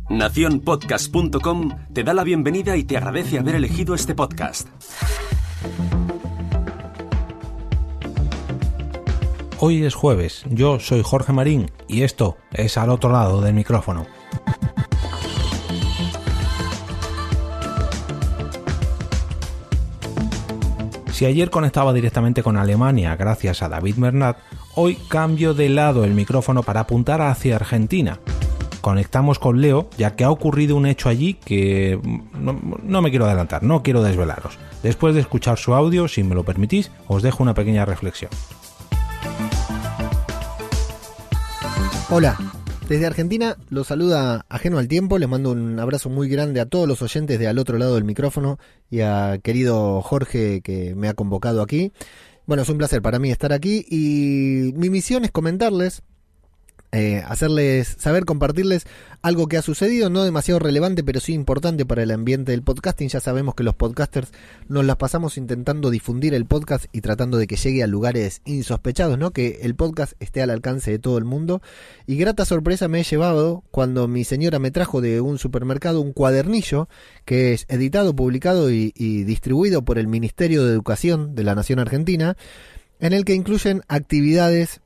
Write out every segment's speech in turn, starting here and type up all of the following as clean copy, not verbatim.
Nacionpodcast.com te da la bienvenida y te agradece haber elegido este podcast. Hoy es jueves, yo soy Jorge Marín y esto es Al Otro Lado del Micrófono. Si ayer conectaba directamente con Alemania gracias a David Bernat, hoy cambio de lado el micrófono para apuntar hacia Argentina. Conectamos con Leo, ya que ha ocurrido un hecho allí que no me quiero adelantar, no quiero desvelaros. Después de escuchar su audio, si me lo permitís, os dejo una pequeña reflexión. Hola, desde Argentina los saluda Ajeno al Tiempo, les mando un abrazo muy grande a todos los oyentes de Al Otro Lado del Micrófono y a querido Jorge que me ha convocado aquí. Bueno, es un placer para mí estar aquí y mi misión es comentarles, hacerles saber, compartirles algo que ha sucedido, no demasiado relevante, pero sí importante para el ambiente del podcasting. Ya sabemos que los podcasters nos las pasamos intentando difundir el podcast y tratando de que llegue a lugares insospechados, ¿no? Que el podcast esté al alcance de todo el mundo. Y grata sorpresa me he llevado cuando mi señora me trajo de un supermercado un cuadernillo que es editado, publicado y distribuido por el Ministerio de Educación de la Nación Argentina, en el que incluyen actividades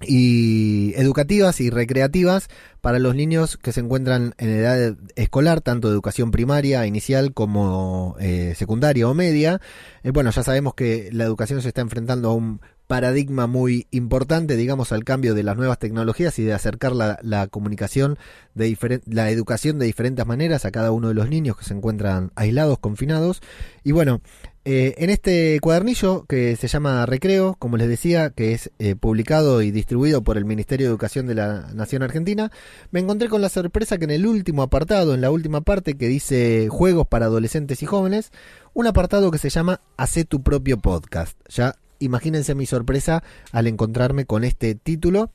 y educativas y recreativas para los niños que se encuentran en edad escolar, tanto de educación primaria, inicial, como secundaria o media. Bueno, ya sabemos que la educación se está enfrentando a un paradigma muy importante, digamos, al cambio de las nuevas tecnologías y de acercar la comunicación, la educación de diferentes maneras a cada uno de los niños que se encuentran aislados, confinados. Y bueno, en este cuadernillo que se llama Recreo, como les decía, que es publicado y distribuido por el Ministerio de Educación de la Nación Argentina, me encontré con la sorpresa que en el último apartado, en la última parte que dice Juegos para adolescentes y jóvenes, un apartado que se llama Hacé tu propio podcast. Ya imagínense mi sorpresa al encontrarme con este título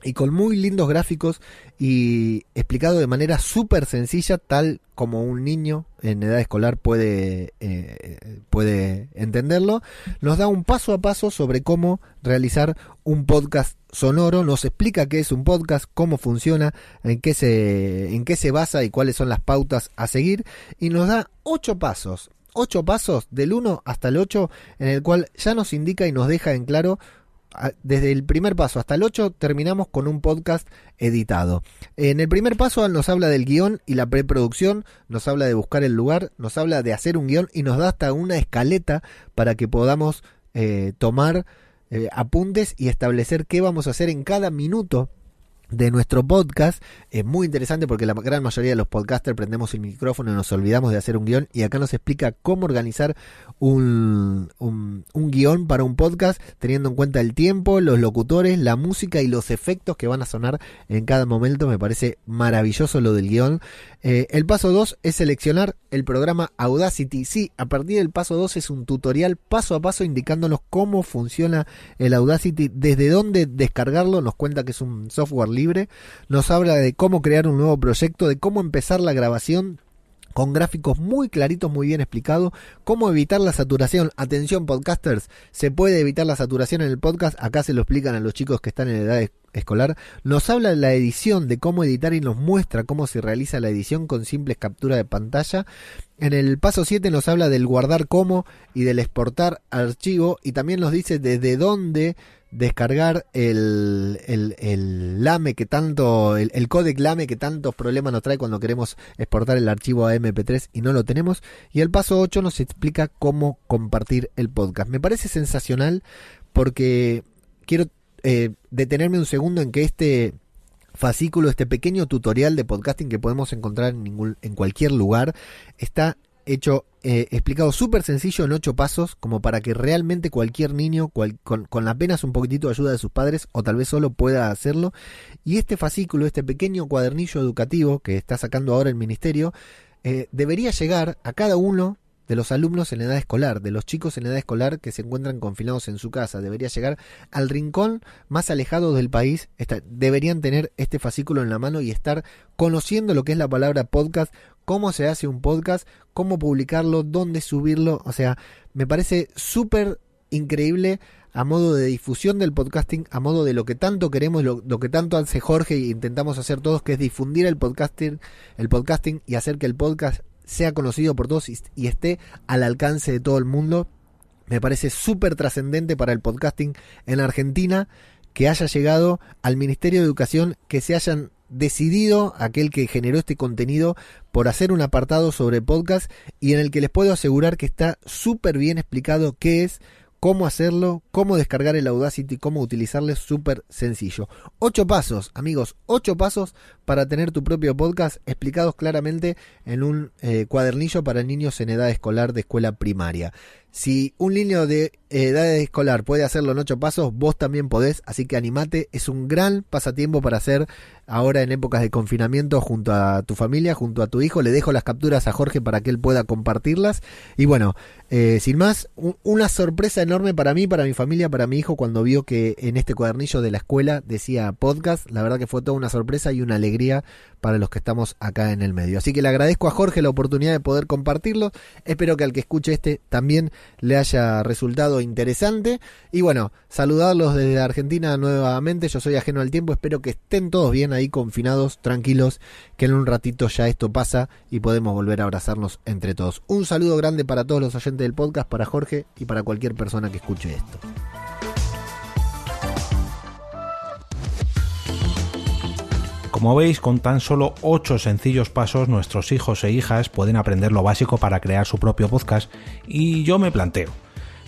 y con muy lindos gráficos y explicado de manera súper sencilla, tal como un niño en edad escolar puede entenderlo. Nos da un paso a paso sobre cómo realizar un podcast sonoro, nos explica qué es un podcast, cómo funciona, en qué se basa y cuáles son las pautas a seguir, y nos da 8 pasos del 1 hasta el 8, en el cual ya nos indica y nos deja en claro. Desde el primer paso hasta el 8 terminamos con un podcast editado. En el primer paso nos habla del guión y la preproducción, nos habla de buscar el lugar, nos habla de hacer un guión y nos da hasta una escaleta para que podamos tomar apuntes y establecer qué vamos a hacer en cada minuto de nuestro podcast. Es muy interesante porque la gran mayoría de los podcasters prendemos el micrófono y nos olvidamos de hacer un guión, y acá nos explica cómo organizar un guión para un podcast, teniendo en cuenta el tiempo, los locutores, la música y los efectos que van a sonar en cada momento. Me parece maravilloso lo del guión. El paso 2 es seleccionar el programa Audacity. Sí, a partir del paso 2 es un tutorial paso a paso indicándonos cómo funciona el Audacity, desde dónde descargarlo. Nos cuenta que es un software libre, nos habla de cómo crear un nuevo proyecto, de cómo empezar la grabación con gráficos muy claritos, muy bien explicado, cómo evitar la saturación. Atención podcasters, se puede evitar la saturación en el podcast, acá se lo explican a los chicos que están en edad escolar. Nos habla de la edición, de cómo editar y nos muestra cómo se realiza la edición con simples capturas de pantalla. En el paso 7 nos habla del guardar como y del exportar archivo, y también nos dice desde dónde descargar el LAME que tanto, el codec LAME que tantos problemas nos trae cuando queremos exportar el archivo a MP3 y no lo tenemos. Y el paso 8 nos explica cómo compartir el podcast. Me parece sensacional porque quiero detenerme un segundo en que este fascículo, este pequeño tutorial de podcasting que podemos encontrar en cualquier lugar, está hecho, explicado súper sencillo en 8 pasos, como para que realmente cualquier niño con apenas un poquitito de ayuda de sus padres o tal vez solo pueda hacerlo. Y este fascículo, este pequeño cuadernillo educativo que está sacando ahora el ministerio, debería llegar a cada uno de los alumnos en edad escolar, de los chicos en edad escolar que se encuentran confinados en su casa. Debería llegar al rincón más alejado del país. Deberían tener este fascículo en la mano y estar conociendo lo que es la palabra podcast, cómo se hace un podcast, cómo publicarlo, dónde subirlo. O sea, me parece súper increíble a modo de difusión del podcasting, a modo de lo que tanto queremos, lo que tanto hace Jorge e intentamos hacer todos, que es difundir el podcasting y hacer que el podcast sea conocido por todos y esté al alcance de todo el mundo. Me parece súper trascendente para el podcasting en Argentina que haya llegado al Ministerio de Educación, que se hayan decidido, aquel que generó este contenido, por hacer un apartado sobre podcast, y en el que les puedo asegurar que está súper bien explicado qué es, cómo hacerlo, cómo descargar el Audacity, cómo utilizarlo. Es súper sencillo. 8 pasos, amigos, 8 pasos para tener tu propio podcast, explicados claramente en un cuadernillo para niños en edad escolar de escuela primaria. Si un niño de edad escolar puede hacerlo en 8 pasos, vos también podés, así que animate. Es un gran pasatiempo para hacer ahora en épocas de confinamiento junto a tu familia, junto a tu hijo. Le dejo las capturas a Jorge para que él pueda compartirlas. Y bueno, sin más, una sorpresa enorme para mí, para mi familia, para mi hijo, cuando vio que en este cuadernillo de la escuela decía podcast. La verdad que fue toda una sorpresa y una alegría para los que estamos acá en el medio. Así que le agradezco a Jorge la oportunidad de poder compartirlo. Espero que al que escuche también le haya resultado interesante. Y bueno, saludarlos desde Argentina nuevamente. Yo soy Ajeno al Tiempo. Espero que estén todos bien ahí, confinados, tranquilos, que en un ratito ya esto pasa y podemos volver a abrazarnos entre todos. Un saludo grande para todos los oyentes del podcast, para Jorge y para cualquier persona que escuche esto. Como veis, con tan solo 8 sencillos pasos, nuestros hijos e hijas pueden aprender lo básico para crear su propio podcast, y yo me planteo,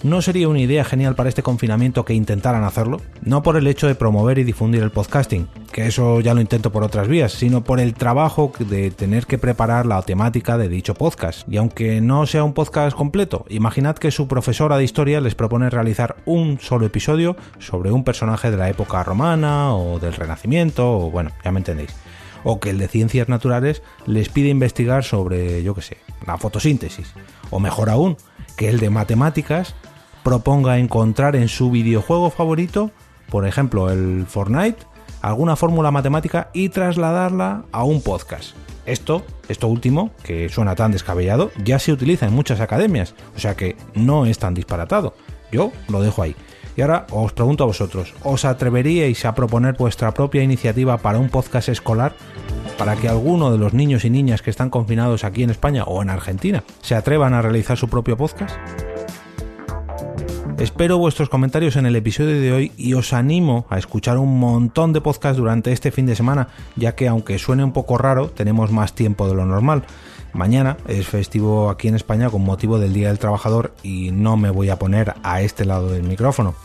¿no sería una idea genial para este confinamiento que intentaran hacerlo? No por el hecho de promover y difundir el podcasting, que eso ya lo intento por otras vías, sino por el trabajo de tener que preparar la temática de dicho podcast. Y aunque no sea un podcast completo, imaginad que su profesora de historia les propone realizar un solo episodio sobre un personaje de la época romana o del Renacimiento, o bueno, ya me entendéis. O que el de ciencias naturales les pide investigar sobre, yo qué sé, la fotosíntesis. O mejor aún, que el de matemáticas proponga encontrar en su videojuego favorito, por ejemplo el Fortnite, alguna fórmula matemática y trasladarla a un podcast. Esto último, que suena tan descabellado, ya se utiliza en muchas academias, o sea que no es tan disparatado. Yo lo dejo ahí. Y ahora os pregunto a vosotros, ¿os atreveríais a proponer vuestra propia iniciativa para un podcast escolar? Para que alguno de los niños y niñas que están confinados aquí en España o en Argentina se atrevan a realizar su propio podcast. Espero vuestros comentarios en el episodio de hoy y os animo a escuchar un montón de podcasts durante este fin de semana, ya que aunque suene un poco raro, tenemos más tiempo de lo normal. Mañana es festivo aquí en España con motivo del Día del Trabajador y no me voy a poner a este lado del micrófono.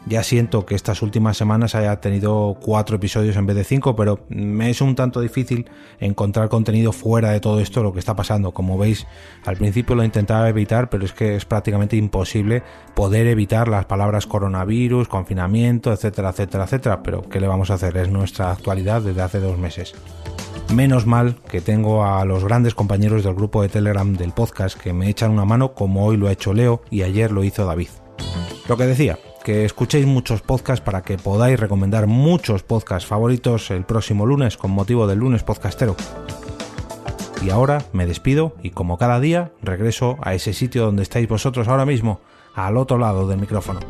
Ya siento que estas últimas semanas haya tenido 4 episodios en vez de 5, pero me es un tanto difícil encontrar contenido fuera de todo esto, lo que está pasando. Como veis, al principio lo intentaba evitar, pero es que es prácticamente imposible poder evitar las palabras coronavirus, confinamiento, etcétera, etcétera, etcétera. Pero ¿qué le vamos a hacer? Es nuestra actualidad desde hace 2 meses. Menos mal que tengo a los grandes compañeros del grupo de Telegram del podcast que me echan una mano, como hoy lo ha hecho Leo y ayer lo hizo David. Lo que decía, que escuchéis muchos podcasts para que podáis recomendar muchos podcasts favoritos el próximo lunes con motivo del lunes podcastero. Y ahora me despido y como cada día regreso a ese sitio donde estáis vosotros ahora mismo, al otro lado del micrófono.